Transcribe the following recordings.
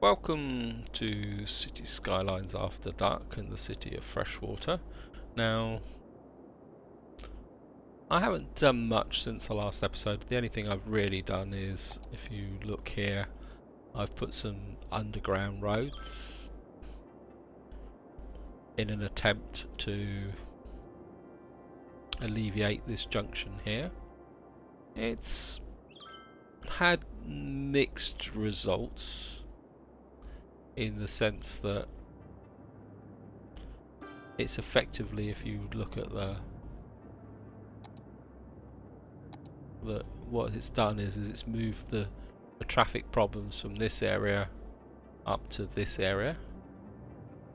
Welcome to Cities Skylines After Dark in the city of Freshwater. Now, I haven't done much since the last episode. The only thing I've really done is, if you look here, I've put some underground roads in an attempt to alleviate this junction here. It's had mixed results in the sense that it's effectively, if you look at what it's done is it's moved the traffic problems from this area up to this area,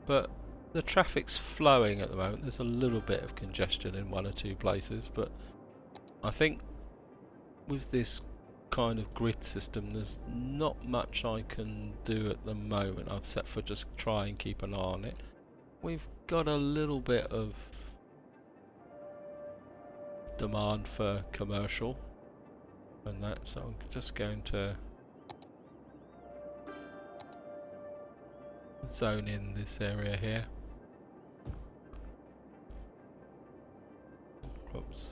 but the traffic's flowing at the moment. There's a little bit of congestion in one or two places, but I think with this kind of grid system there's not much I can do at the moment except for just try and keep an eye on it. We've got a little bit of demand for commercial and that, so I'm just going to zone in this area here. Oops.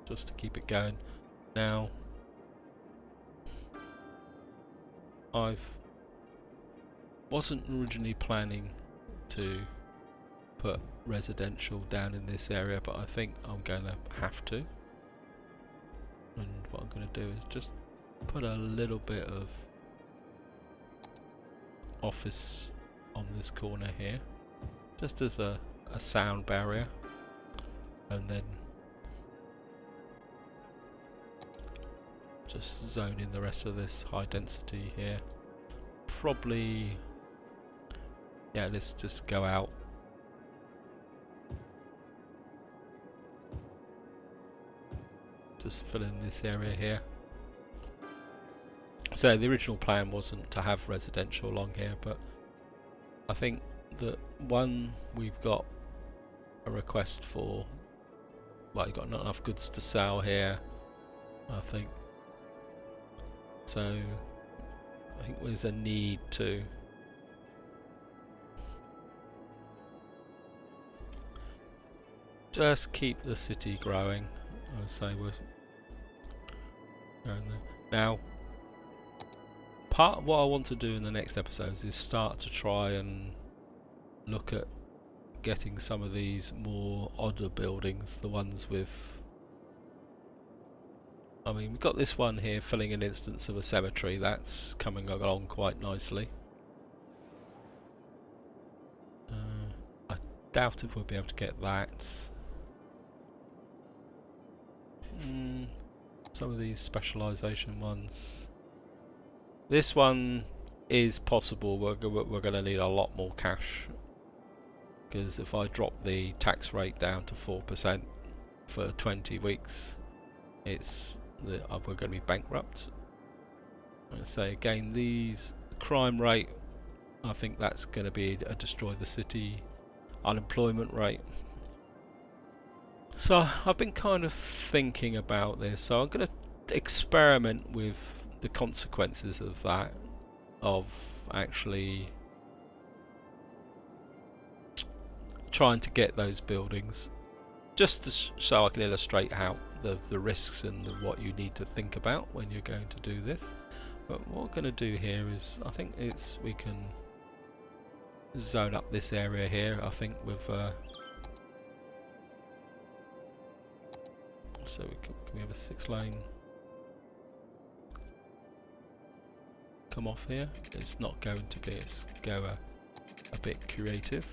Just to keep it going. Now, wasn't originally planning to put residential down in this area, but I think I'm going to have to. And what I'm going to do is just put a little bit of office on this corner here, just as a sound barrier, and then just zone in the rest of this high density here. Probably, yeah, let's just go out. Just fill in this area here. So the original plan wasn't to have residential along here, but I think that we've got a request for, well, you've got not enough goods to sell here, I think. So I think there's a need to just keep the city growing. I say we're going there. Now, part of what I want to do in the next episodes is start to try and look at getting some of these more odder buildings, the ones with, I mean, we've got this one here filling an instance of a cemetery. That's coming along quite nicely. I doubt if we'll be able to get that. Some of these specialisation ones. This one is possible. We're going to need a lot more cash, because if I drop the tax rate down to 4% for 20 weeks, we're going to be bankrupt. I say again, these crime rate, I think that's going to be a destroy the city. Unemployment rate. So I've been kind of thinking about this, so I'm going to experiment with the consequences of that, of actually trying to get those buildings, just to so I can illustrate how the risks and what you need to think about when you're going to do this. But what we're going to do here is, I think we can zone up this area here, I think, with so can we have a 6-lane come off here? It's not going to be, it's go a bit creative.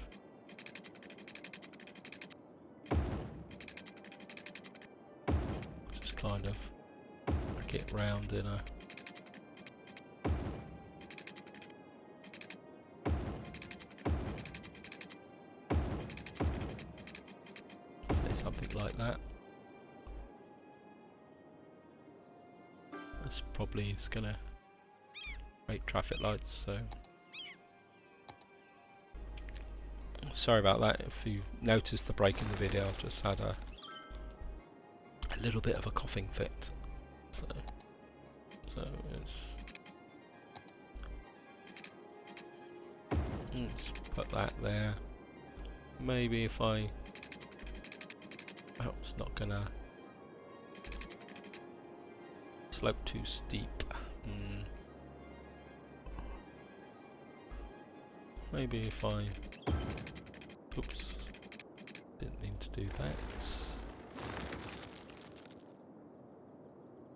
Just kind of get round in a say something like that. This probably is gonna break traffic lights, so sorry about that. If you noticed the break in the video, I've just had a little bit of a coughing fit. So it's, let's put that there. Maybe if I, oh, it's not gonna slope too steep. Maybe if I, oops, didn't mean to do that.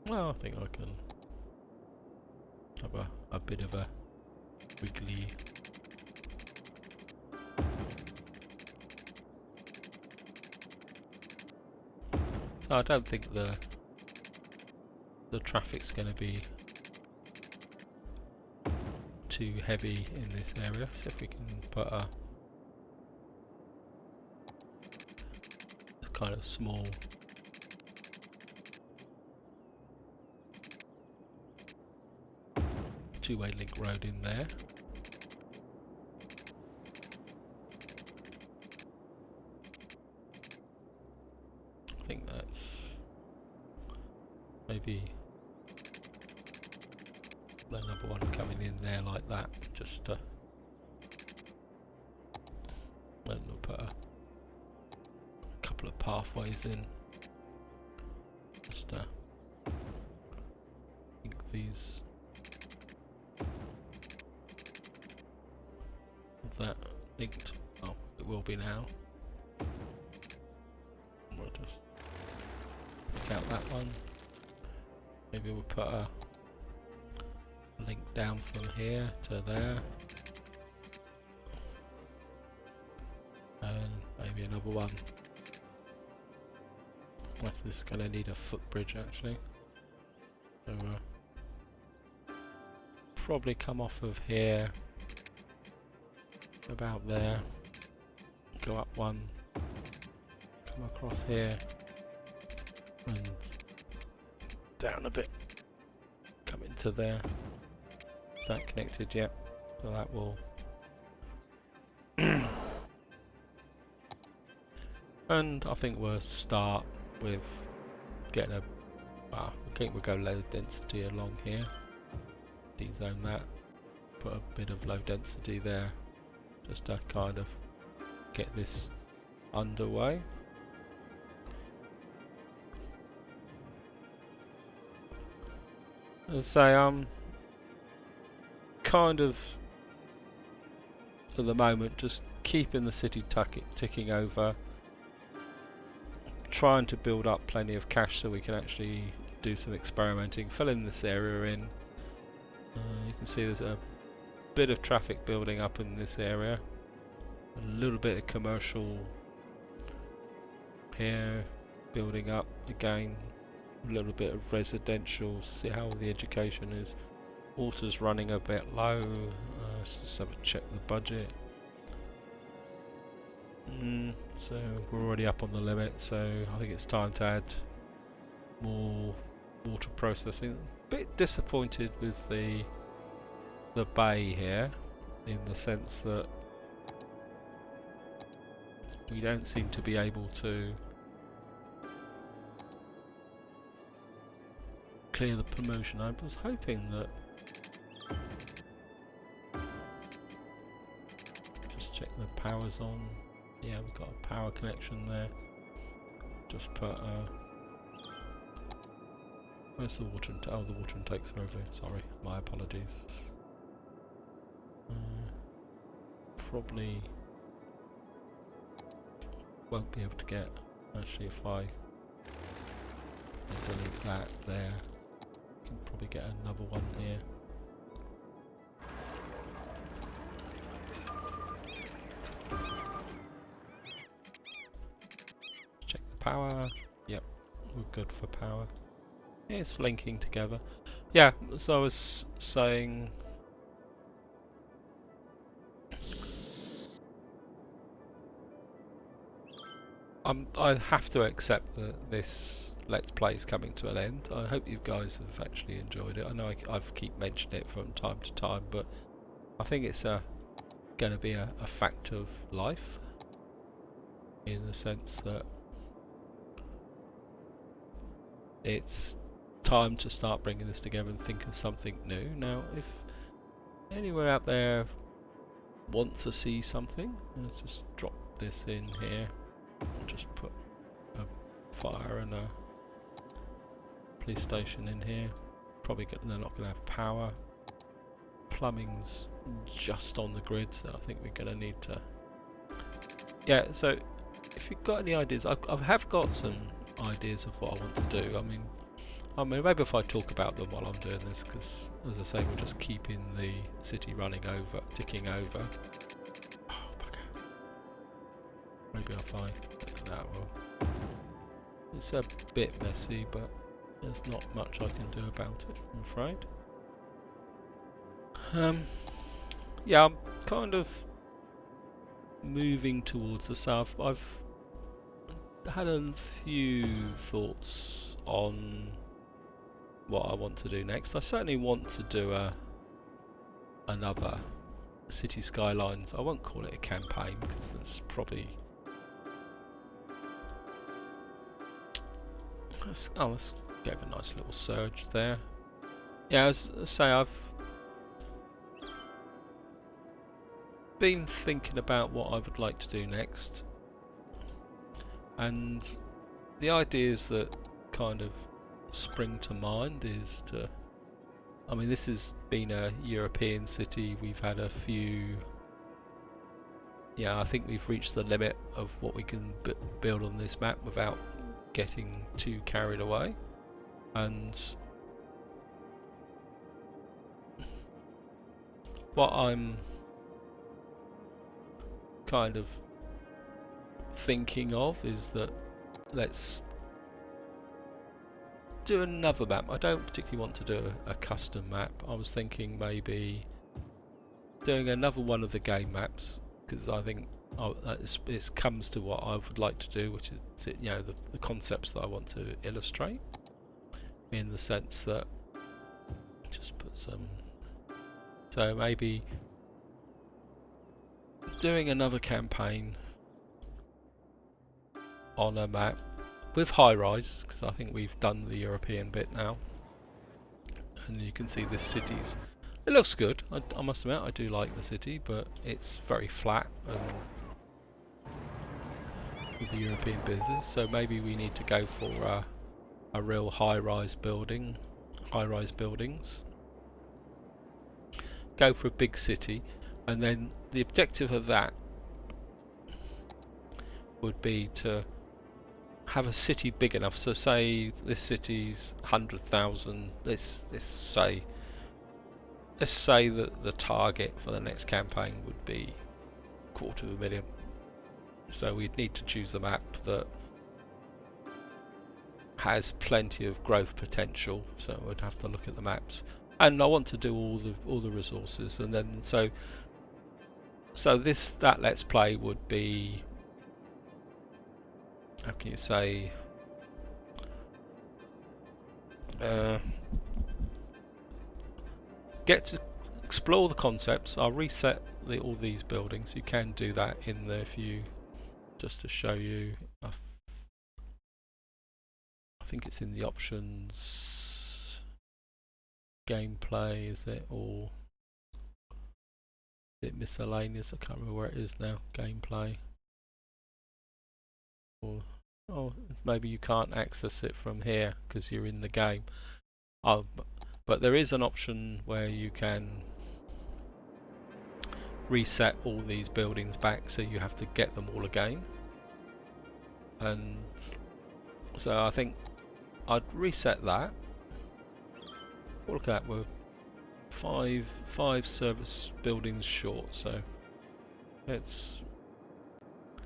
Well, I think I can have a bit of a wiggly. So I don't think the traffic's going to be too heavy in this area. So if we can put a kind of small two-way link road in there. I think that's maybe another one coming in there like that, just and we'll put a couple of pathways in. Just I think these that linked. Oh, it will be now. We'll just pick out that one. Maybe we'll put a link down from here to there, and maybe another one. Unless this is going to need a footbridge actually. So probably come off of here, about there, go up one, come across here, and down a bit, come into there. Is that connected yet? So that will and I think we'll start with getting a, I think we'll go low density along here, dezone that, put a bit of low density there, just to kind of get this underway. I'd say kind of at the moment just keeping the city ticking over, trying to build up plenty of cash so we can actually do some experimenting, filling this area in. You can see there's a bit of traffic building up in this area, a little bit of commercial here building up again, a little bit of residential. See how the education is. Water's running a bit low. Let's just have a check the budget. So we're already up on the limit, so I think it's time to add more water processing. A bit disappointed with the bay here, in the sense that we don't seem to be able to clear the promotion. I was hoping that, just check the power's on. Yeah, we've got a power connection there. Just put where's the water intake? Oh, the water intake's over. Sorry, my apologies. Probably won't be able to get, actually if I delete that there, can probably get another one here. Check the power. Yep, we're good for power. Yeah, it's linking together. Yeah, so I was saying, I have to accept that this Let's Play is coming to an end. I hope you guys have actually enjoyed it. I know I've keep mentioning it from time to time, but I think it's going to be a fact of life, in the sense that it's time to start bringing this together and think of something new. Now, if anyone out there wants to see something, let's just drop this in here and just put a fire and a police station in here. Probably they're not going to have power. Plumbing's just on the grid, so I think we're going to need to. Yeah, so if you've got any ideas, I have got some ideas of what I want to do. I mean, maybe if I talk about them while I'm doing this, because as I say, we're just keeping the city running over, ticking over. Oh, bugger. Maybe if I that will. It's a bit messy, but there's not much I can do about it, I'm afraid. Yeah, I'm kind of moving towards the south. I've had a few thoughts on what I want to do next. I certainly want to do another Cities Skylines. I won't call it a campaign because that's probably. Let's get a nice little surge there. Yeah, as I say, I've been thinking about what I would like to do next, and the ideas that kind of spring to mind is to, I mean, this has been a European city. We've had a few, yeah, I think we've reached the limit of what we can build on this map without getting too carried away. And what I'm kind of thinking of is that let's do another map. I don't particularly want to do a custom map. I was thinking maybe doing another one of the game maps, because I think it comes to what I would like to do, which is, you know, the concepts that I want to illustrate, in the sense that just put some, so maybe doing another campaign on a map with high-rise, because I think we've done the European bit now, and you can see this city's, it looks good. I must admit, I do like the city, but it's very flat and with the European business, so maybe we need to go for a real high-rise buildings, go for a big city, and then the objective of that would be to have a city big enough. So say this city's 100,000. Let's say that the target for the next campaign would be 250,000. So we'd need to choose a map that has plenty of growth potential. So we'd have to look at the maps, and I want to do all the resources, and then so that let's play would be, how can you say, get to explore the concepts. I'll reset all these buildings. You can do that in the just to show you. I think it's in the options, gameplay, is it, or is it miscellaneous? I can't remember where it is now. Gameplay, or maybe you can't access it from here because you're in the game. But there is an option where you can reset all these buildings back, so you have to get them all again. And so I think I'd reset that. Look at that, we're five service buildings short, so it's,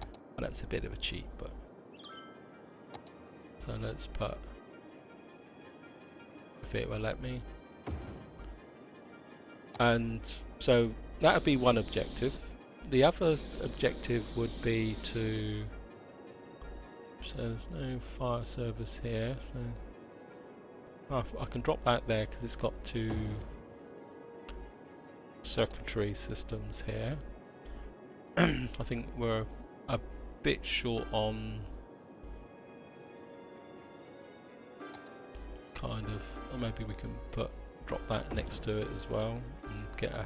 well, that's a bit of a cheat, but so let's put, if it will let me, and so that would be one objective. The other objective would be to, so there's no fire service here, so I can drop that there because it's got 2 circuitry systems here. I think we're a bit short on kind of, or maybe we can drop that next to it as well and get a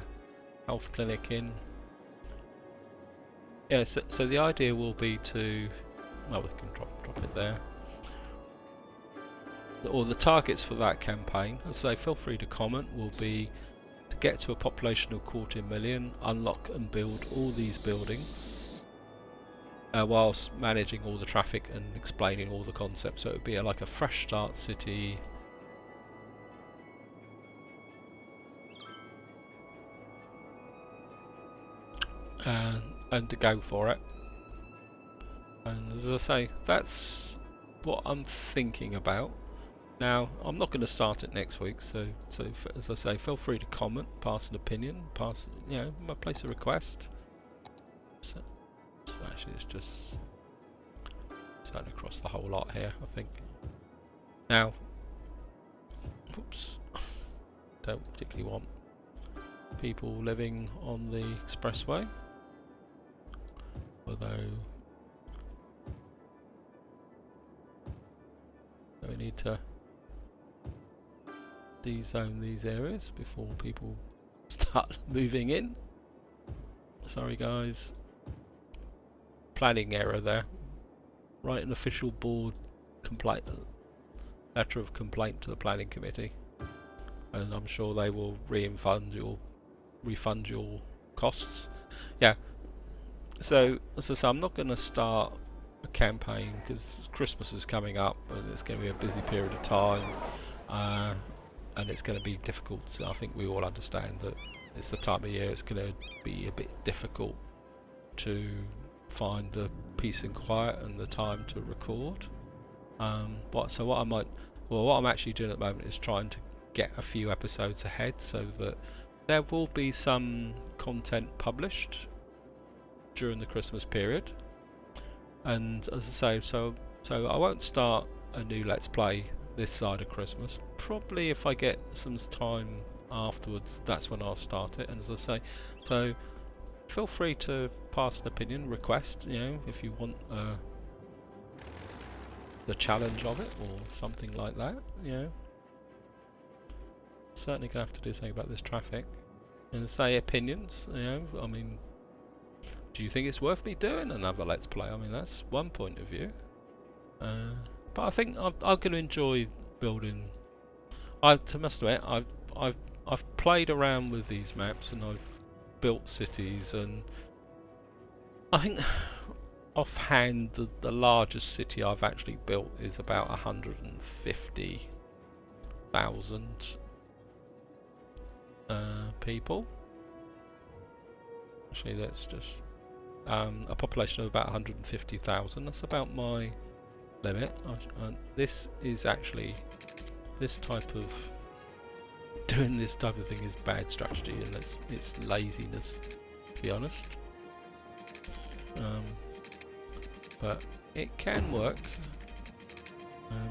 health clinic in. Yeah, so the idea will be to, well, we can drop it there. Or the targets for that campaign, as I say, feel free to comment, will be to get to a population of 250,000, unlock and build all these buildings, whilst managing all the traffic and explaining all the concepts. So it would be like a fresh start city. And to go for it. And as I say, that's what I'm thinking about. Now, I'm not going to start it next week, so as I say, feel free to comment, pass an opinion, place a request. So actually, it's just turn across the whole lot here, I think. Now, oops, don't particularly want people living on the expressway, although we need to dezone these areas before people start moving in. Sorry guys, planning error there. Write an official board letter of complaint to the planning committee, and I'm sure they will refund your costs. Yeah, so as I say, I'm not going to start a campaign because Christmas is coming up and it's going to be a busy period of time, and it's going to be difficult. So I think we all understand that it's the time of year it's going to be a bit difficult to find the peace and quiet and the time to record. What I'm actually doing at the moment is trying to get a few episodes ahead so that there will be some content published during the Christmas period. And as I say, so I won't start a new Let's Play this side of Christmas. Probably if I get some time afterwards, that's when I'll start it. And as I say, so feel free to pass an opinion, request, if you want the challenge of it or something like that, Certainly gonna have to do something about this traffic. And say opinions, I mean, do you think it's worth me doing another Let's Play? I mean, that's one point of view. But I think I'm going to enjoy building. I must admit, I've played around with these maps and I've built cities, and I think offhand the largest city I've actually built is about 150,000 people. Actually, that's just a population of about 150,000. That's about my limit. This is actually doing this type of thing is bad strategy, and it's laziness, to be honest. But it can work.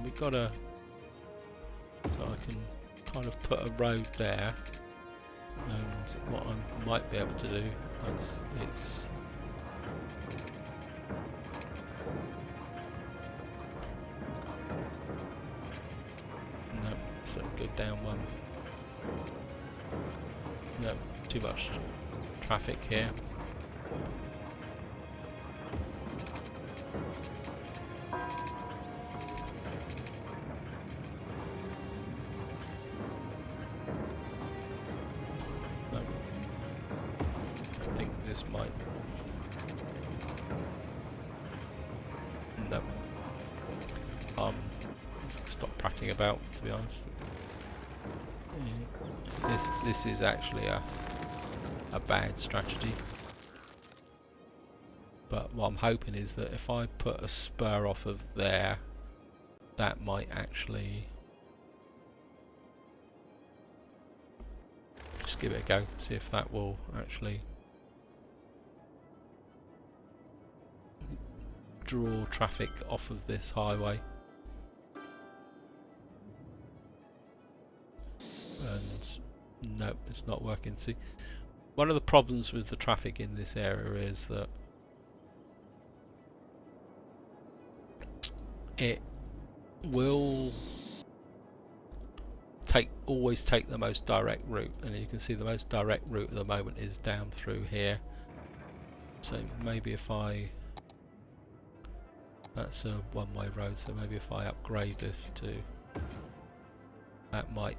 We've got so I can kind of put a road there, and what I might be able to do is so go down one. No, too much traffic here. No. I think this might. No. Stop prattling about, to be honest. This is actually a bad strategy. But what I'm hoping is that if I put a spur off of there, that might actually just give it a go, see if that will actually draw traffic off of this highway. And no, it's not working. See, one of the problems with the traffic in this area is that it will always take the most direct route, and you can see the most direct route at the moment is down through here. So maybe if that's a one-way road, so maybe if I upgrade this to that might,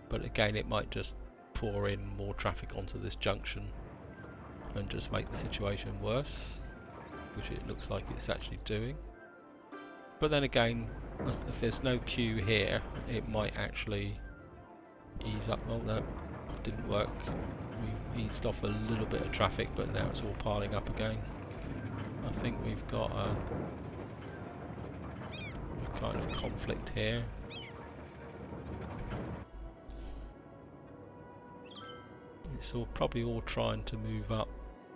but again it might just pour in more traffic onto this junction and just make the situation worse, which it looks like it's actually doing. But then again, if there's no queue here, it might actually ease up. Oh no, it didn't work. We've eased off a little bit of traffic, but now it's all piling up again. I think we've got a kind of conflict here. It's all probably all trying to move up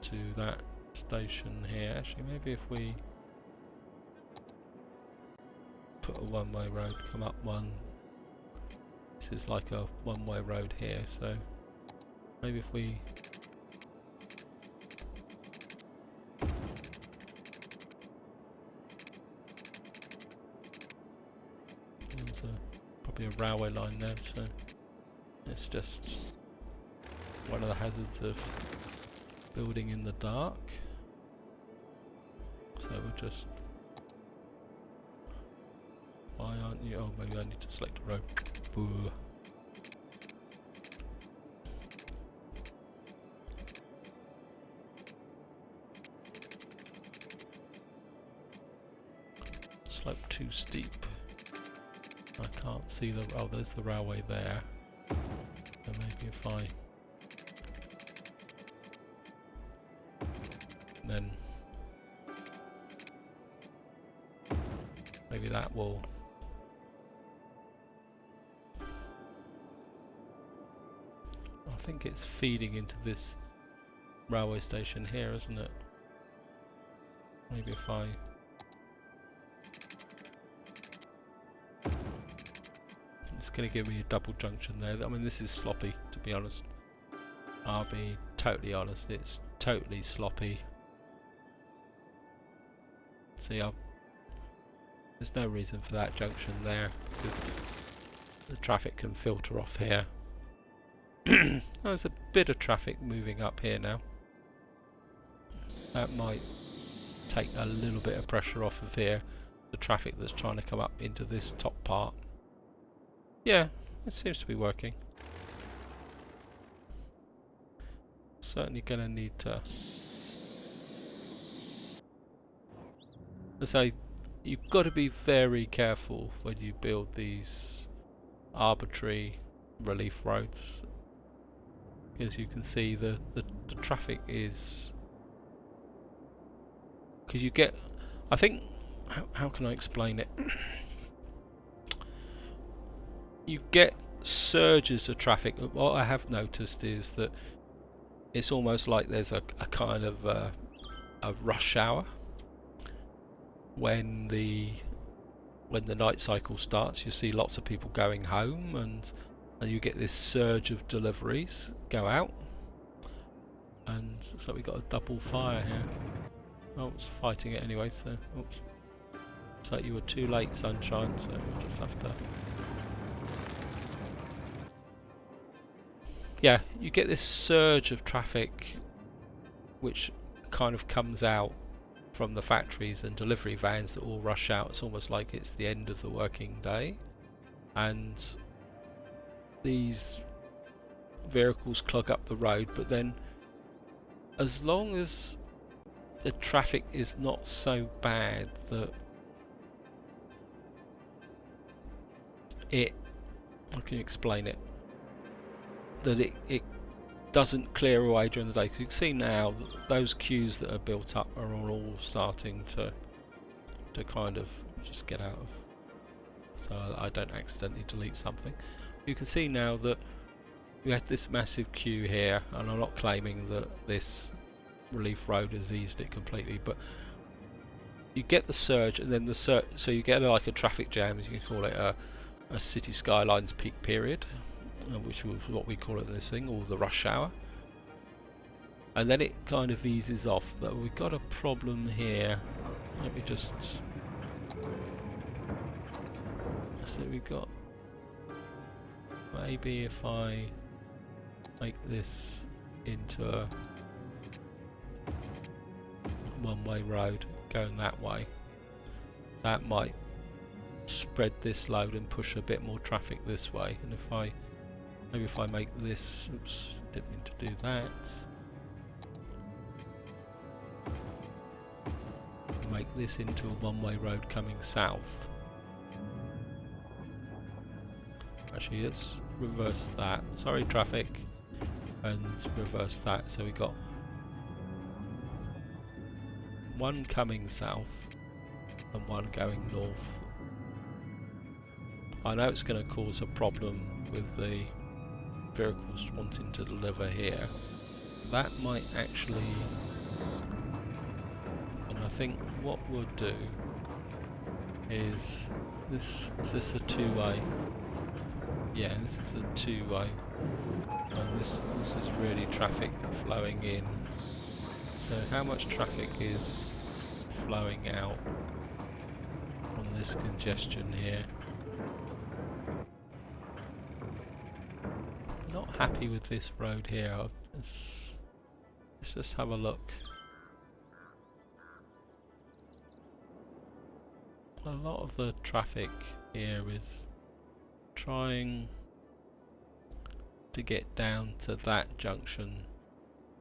to that station here. Actually, maybe if we put a one-way road, come up one. This is like a one-way road here, so maybe if we there's probably a railway line there, so it's just one of the hazards of building in the dark. So we'll just, why aren't you? Oh, maybe I need to select a road. Boo. Slope too steep. I can't see the, oh, there's the railway there. So maybe if I then maybe that will I think it's feeding into this railway station here, isn't it? Maybe if I it's going to give me a double junction there. I mean, this is sloppy, to be honest. I'll be totally honest, it's totally sloppy. See, there's no reason for that junction there because the traffic can filter off here. There's a bit of traffic moving up here now. That might take a little bit of pressure off of here, the traffic that's trying to come up into this top part. Yeah, it seems to be working. Certainly going to need to. So you've got to be very careful when you build these arbitrary relief roads, because you can see the traffic is, because you get, I think, how can I explain it? You get surges of traffic. What I have noticed is that it's almost like there's a kind of a rush hour when the night cycle starts. You see lots of people going home, and you get this surge of deliveries go out, and so we got a double fire here. Oh, it's fighting it anyway. So, oops. So you were too late, sunshine. So we'll just have to. Yeah, you get this surge of traffic which kind of comes out from the factories and delivery vans that all rush out. It's almost like it's the end of the working day, and these vehicles clog up the road. But then as long as the traffic is not so bad that it, how can you explain it, that it doesn't clear away during the day. Because you can see now that those queues that are built up are all starting to kind of just get out of, so I don't accidentally delete something. You can see now that we had this massive queue here, and I'm not claiming that this relief road has eased it completely, but you get the surge, and then the surge, so you get like a traffic jam, as you can call it, a Cities Skylines peak period, which was what we call it in this thing, or the rush hour, and then it kind of eases off. But we've got a problem here. Let me just, so we've got maybe if I make this into a one-way road going that way, that might spread this load and push a bit more traffic this way. And if I maybe if I make this, oops, didn't mean to do that. Make this into a one-way road coming south. Actually, let's reverse that. Sorry, traffic, and reverse that. So we got one coming south and one going north. I know it's going to cause a problem with the vehicles wanting to deliver here. That might actually, and I think what we'll do is this. Is this a two-way? Yeah, this is a two-way, and this is really traffic flowing in. So how much traffic is flowing out on this congestion here? Not happy with this road here. Let's just have a look. A lot of the traffic here is trying to get down to that junction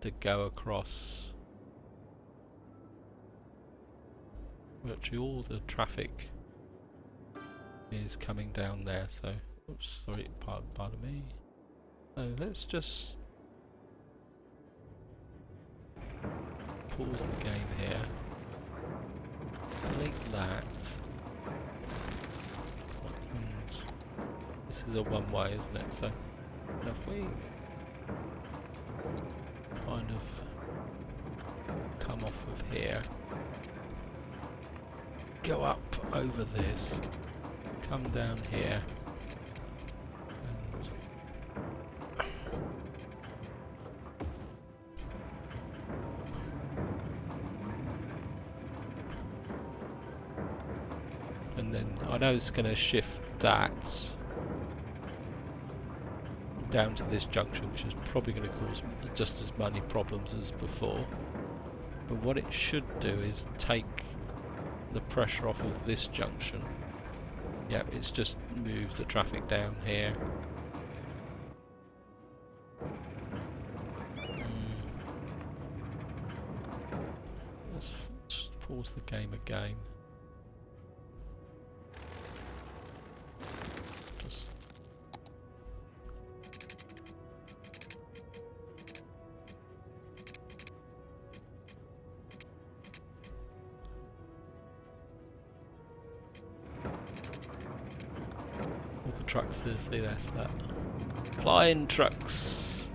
to go across. Virtually all the traffic is coming down there, so oops, sorry, pardon me. So let's just pause the game here. Delete that. And this is a one-way, isn't it? So if we kind of come off of here, go up over this, come down here, and then I know it's going to shift that down to this junction, which is probably going to cause just as many problems as before. But what it should do is take the pressure off of this junction. Yep, it's just moved the traffic down here. Let's just pause the game again. All the trucks here, see that's that. Flying trucks!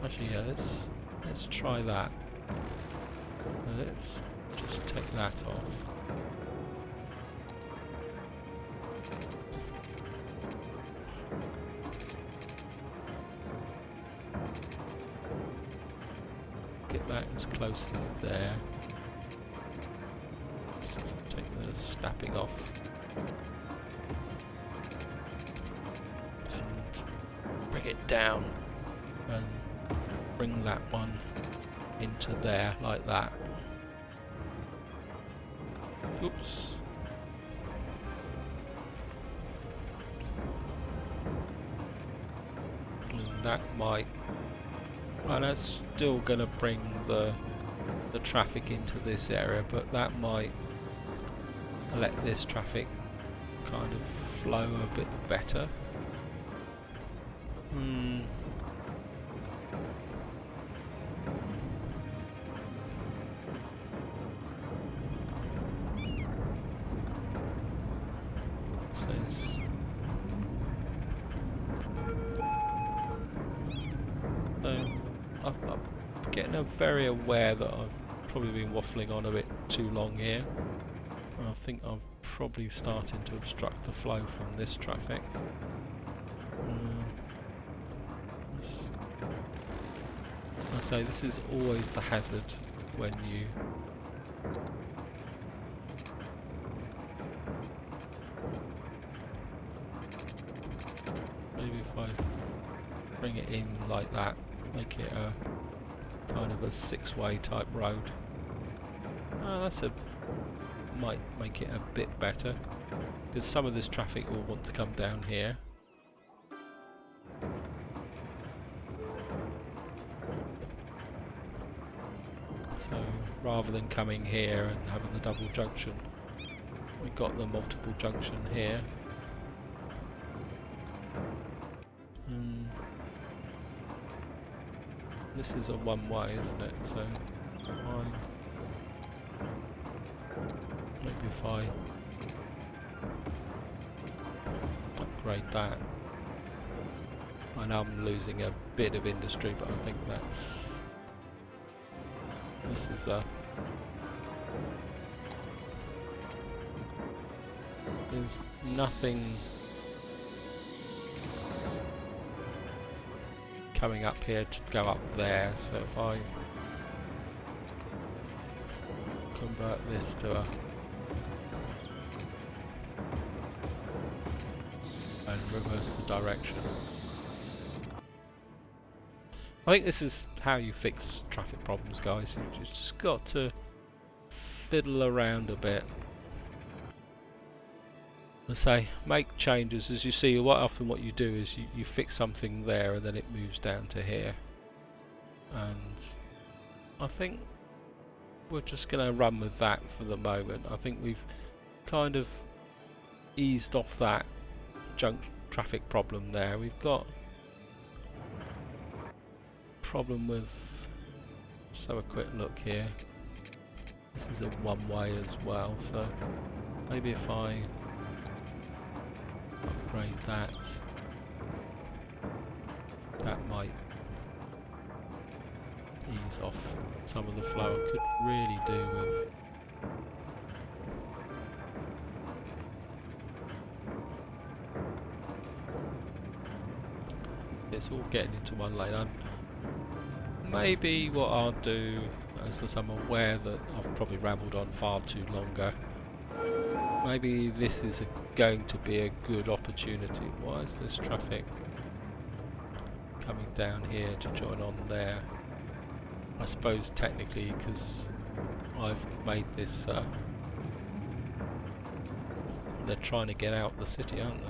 Actually, yeah, let's try that. Let's just take that off. Get that as close as there. Just take the snapping off. And bring it down. And bring that one into there, like that. Oops. And that might... Well, that's still going to bring the traffic into this area, but that might let this traffic kind of flow a bit better. I'm getting very aware that I've probably been waffling on a bit too long here. And I think I'm probably starting to obstruct the flow from this traffic. I say this is always the hazard when you I bring it in like that, make it a kind of a 6-way type road. Might make it a bit better, because some of this traffic will want to come down here. So rather than coming here and having the double junction, we've got the multiple junction here. This is a one-way, isn't it? So maybe if I upgrade that. I know I'm losing a bit of industry, but I think this is there's nothing coming up here to go up there, so if I convert this to a and reverse the direction. I think this is how you fix traffic problems, guys. You've just got to fiddle around a bit. Let's say, make changes. As you see, often what you do is you fix something there and then it moves down to here. And I think we're just going to run with that for the moment. I think we've kind of eased off that traffic problem there. We've got problem with, just have a quick look here. This is a one-way as well, so maybe if I upgrade that, that might ease off some of the flow. I could really do with it's all getting into one lane. Maybe what I'll do, as I'm aware that I've probably rambled on far too longer, maybe this is going to be a good opportunity. Why is this traffic coming down here to join on there? I suppose technically because I've made this, they're trying to get out the city, aren't they?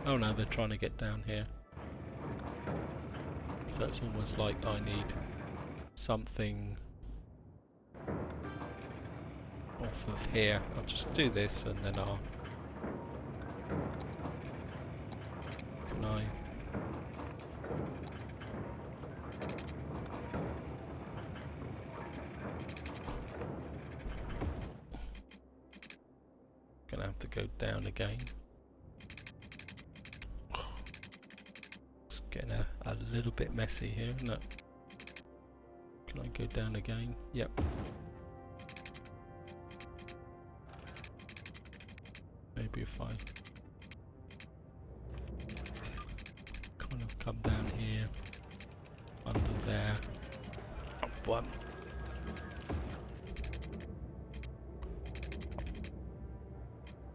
Oh no, they're trying to get down here. So it's almost like I need something off of here. I'll just do this and then I'll... Can I... Gonna have to go down again. It's getting a little bit messy here, isn't it? Can I go down again? Yep. Maybe if I kind of come down here, under there, up one.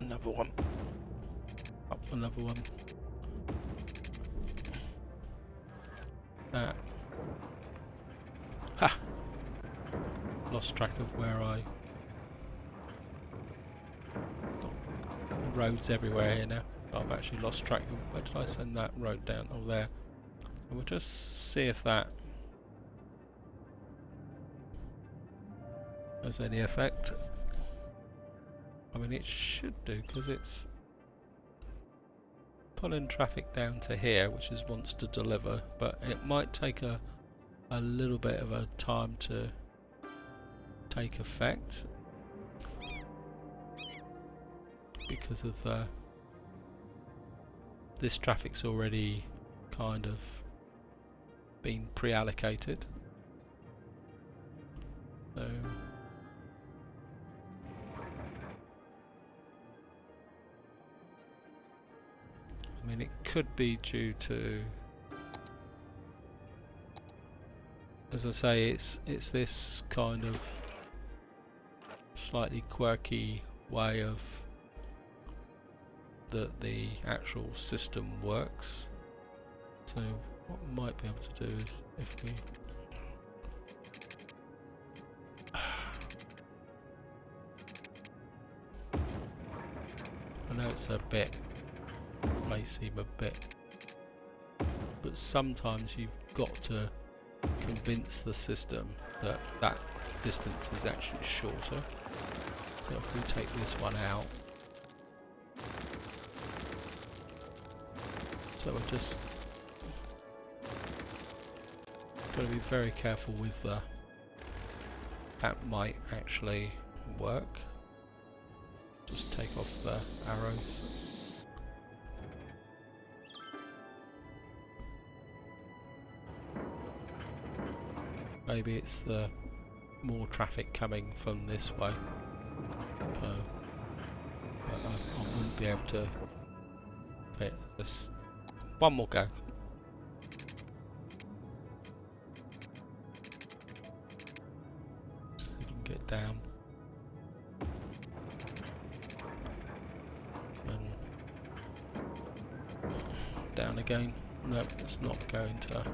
Another one. Up another one. That. Ha! Lost track of where I... Got roads everywhere here now. I've actually lost track of... Where did I send that road down? Oh, there. And we'll just see if that has any effect. I mean, it should do, because it's pulling traffic down to here, which is wants to deliver, but it might take a little bit of a time to take effect because of this traffic's already kind of been pre-allocated. So I mean, it could be due to, as I say, it's this kind of slightly quirky way of that the actual system works. So what we might be able to do is, if we I know it's a bit, may seem a bit, but sometimes you've got to convince the system that that distance is actually shorter. So if we take this one out, so we're just got to be very careful with the, that might actually work. Just take off the arrows. Maybe it's the more traffic coming from this way. So but I wouldn't be able to fit this. One more go. So you can get down. Down again. Nope, it's not going to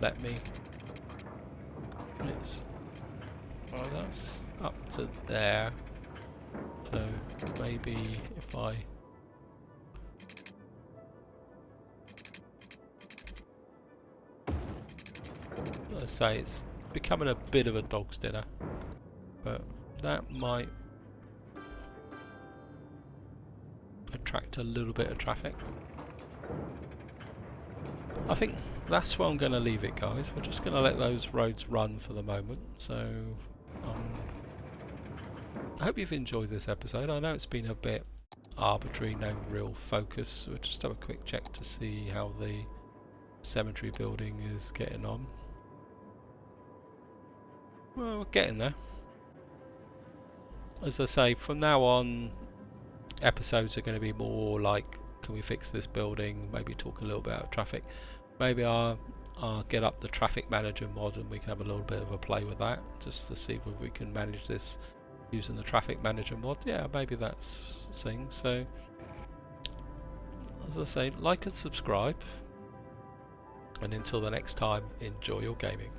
let me. It's, well, that's up to there. So maybe if I let's say it's becoming a bit of a dog's dinner, but that might attract a little bit of traffic. I think that's where I'm going to leave it, guys. We're just going to let those roads run for the moment. So I hope you've enjoyed this episode. I know it's been a bit arbitrary, no real focus. We'll just have a quick check to see how the cemetery building is getting on. Well, we're getting there. As I say, from now on, episodes are going to be more like, can we fix this building? Maybe talk a little bit about traffic. Maybe I'll get up the traffic manager mod and we can have a little bit of a play with that, just to see whether we can manage this using the traffic manager mod. Yeah, maybe that's thing. So, as I say, like and subscribe. And until the next time, enjoy your gaming.